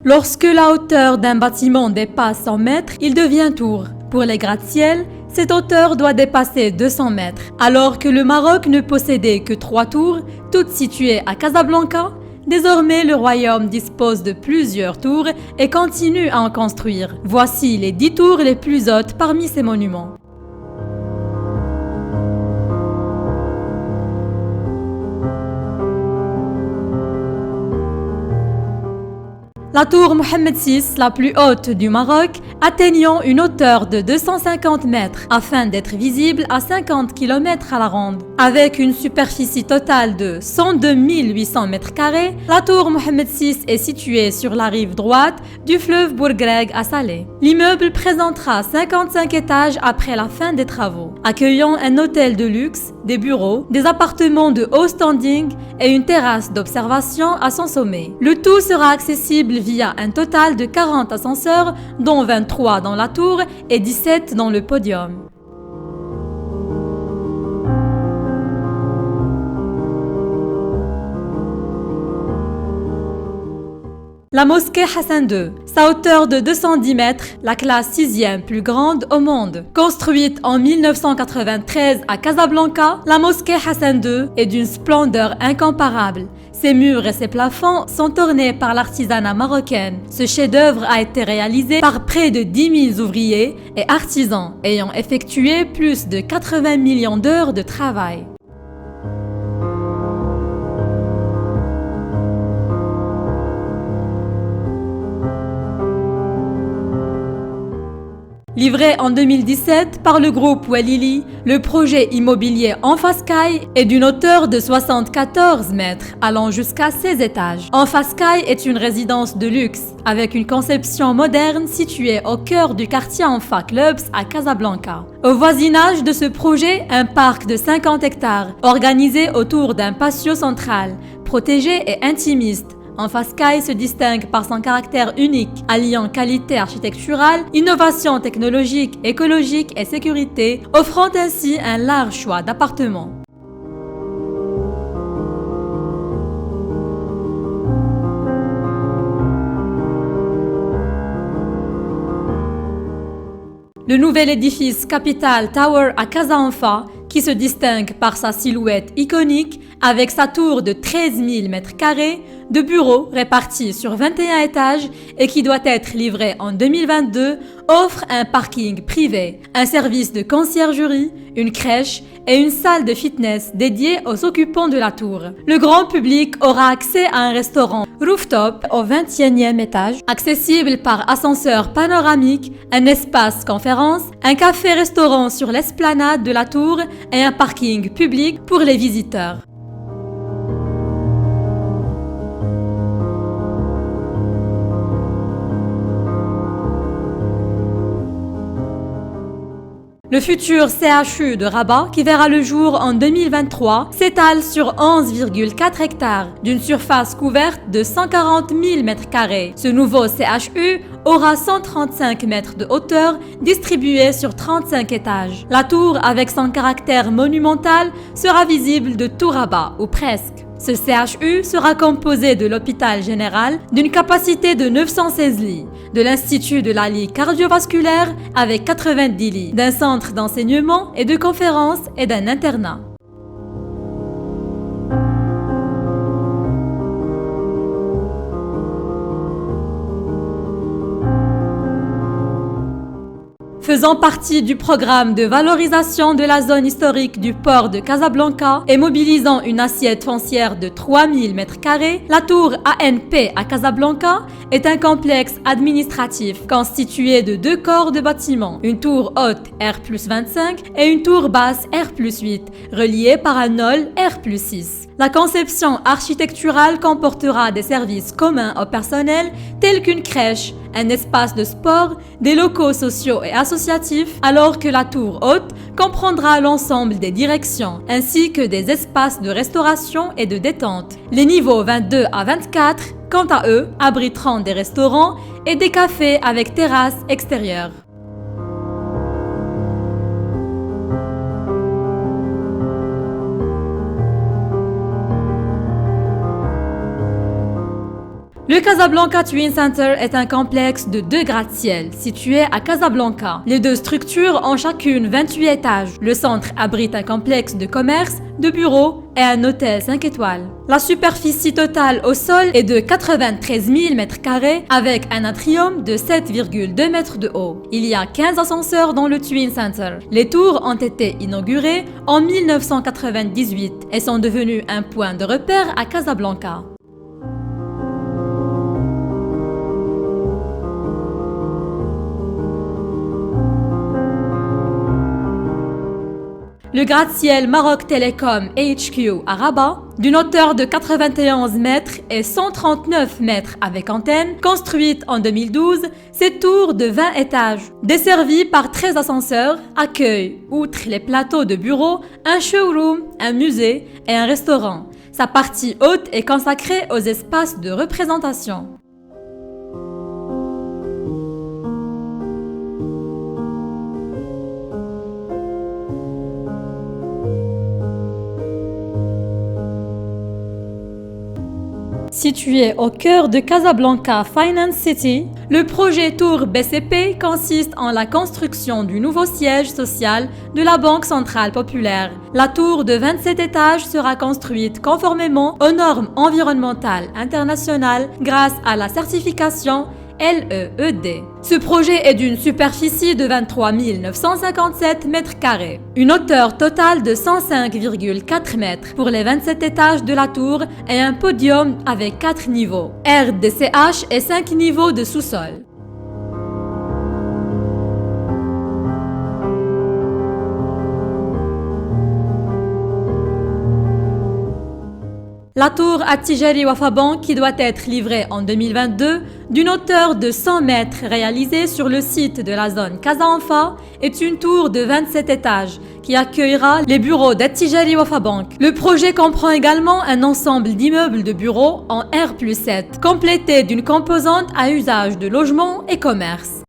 Lorsque la hauteur d'un bâtiment dépasse 100 mètres, il devient tour. Pour les gratte-ciel, cette hauteur doit dépasser 200 mètres. Alors que le Maroc ne possédait que 3 tours, toutes situées à Casablanca, désormais le royaume dispose de plusieurs tours et continue à en construire. Voici les 10 tours les plus hautes parmi ces monuments. La tour Mohammed VI, la plus haute du Maroc, atteignant une hauteur de 250 mètres afin d'être visible à 50 km à la ronde. Avec une superficie totale de 102 800 mètres carrés, la tour Mohammed VI est située sur la rive droite du fleuve Bourgreg à Salé. L'immeuble présentera 55 étages après la fin des travaux, accueillant un hôtel de luxe, des bureaux, des appartements de haut standing et une terrasse d'observation à son sommet. Le tout sera accessible via un total de 40 ascenseurs, dont 23 dans la tour et 17 dans le podium. La mosquée Hassan II, sa hauteur de 210 mètres, la classe 6e plus grande au monde. Construite en 1993 à Casablanca, la mosquée Hassan II est d'une splendeur incomparable. Ses murs et ses plafonds sont ornés par l'artisanat marocain. Ce chef-d'œuvre a été réalisé par près de 10 000 ouvriers et artisans ayant effectué plus de 80 millions d'heures de travail. Livré en 2017 par le groupe Walili, le projet immobilier Enfascaille est d'une hauteur de 74 mètres, allant jusqu'à 16 étages. Enfascaille est une résidence de luxe, avec une conception moderne située au cœur du quartier Enfa Clubs à Casablanca. Au voisinage de ce projet, un parc de 50 hectares, organisé autour d'un patio central, protégé et intimiste. Enfascaille se distingue par son caractère unique, alliant qualité architecturale, innovation technologique, écologique et sécurité, offrant ainsi un large choix d'appartements. Le nouvel édifice Capital Tower à Casa Enfa, qui se distingue par sa silhouette iconique avec sa tour de 13 000 mètres carrés, de bureaux répartis sur 21 étages et qui doit être livré en 2022, offre un parking privé, un service de conciergerie, une crèche et une salle de fitness dédiée aux occupants de la tour. Le grand public aura accès à un restaurant rooftop au 21e étage, accessible par ascenseur panoramique, un espace conférence, un café-restaurant sur l'esplanade de la tour et un parking public pour les visiteurs. Le futur CHU de Rabat, qui verra le jour en 2023, s'étale sur 11,4 hectares, d'une surface couverte de 140 000 mètres carrés. Ce nouveau CHU aura 135 mètres de hauteur, distribués sur 35 étages. La tour, avec son caractère monumental, sera visible de tout Rabat, ou presque. Ce CHU sera composé de l'hôpital général d'une capacité de 916 lits, de l'Institut de la Ligue cardiovasculaire avec 90 lits, d'un centre d'enseignement et de conférences et d'un internat. Faisant partie du programme de valorisation de la zone historique du port de Casablanca et mobilisant une assiette foncière de 3000 m², la tour ANP à Casablanca est un complexe administratif constitué de 2 corps de bâtiments, une tour haute R+25 et une tour basse R+8, reliées par un hall R+6. La conception architecturale comportera des services communs au personnel tels qu'une crèche, un espace de sport, des locaux sociaux et associatifs, alors que la tour haute comprendra l'ensemble des directions, ainsi que des espaces de restauration et de détente. Les niveaux 22 à 24, quant à eux, abriteront des restaurants et des cafés avec terrasse extérieure. Le Casablanca Twin Center est un complexe de 2 gratte-ciel situé à Casablanca. Les 2 structures ont chacune 28 étages. Le centre abrite un complexe de commerce, de bureaux et un hôtel 5 étoiles. La superficie totale au sol est de 93 000 m² avec un atrium de 7,2 mètres de haut. Il y a 15 ascenseurs dans le Twin Center. Les tours ont été inaugurées en 1998 et sont devenues un point de repère à Casablanca. Le gratte-ciel Maroc Telecom HQ à Rabat, d'une hauteur de 91 mètres et 139 mètres avec antenne, construite en 2012, cette tour de 20 étages, desservie par 13 ascenseurs, accueille, outre les plateaux de bureaux, un showroom, un musée et un restaurant. Sa partie haute est consacrée aux espaces de représentation. Situé au cœur de Casablanca Finance City, le projet Tour BCP consiste en la construction du nouveau siège social de la Banque Centrale Populaire. La tour de 27 étages sera construite conformément aux normes environnementales internationales grâce à la certification LEED. Ce projet est d'une superficie de 23 957 m², une hauteur totale de 105,4 mètres pour les 27 étages de la tour et un podium avec 4 niveaux, RDCH et 5 niveaux de sous-sol. La tour Attijari Wafa Bank, qui doit être livrée en 2022, d'une hauteur de 100 mètres réalisée sur le site de la zone Casa Anfa, est une tour de 27 étages qui accueillera les bureaux d'Attijari Wafa Bank. Le projet comprend également un ensemble d'immeubles de bureaux en R+7, complété d'une composante à usage de logement et commerce.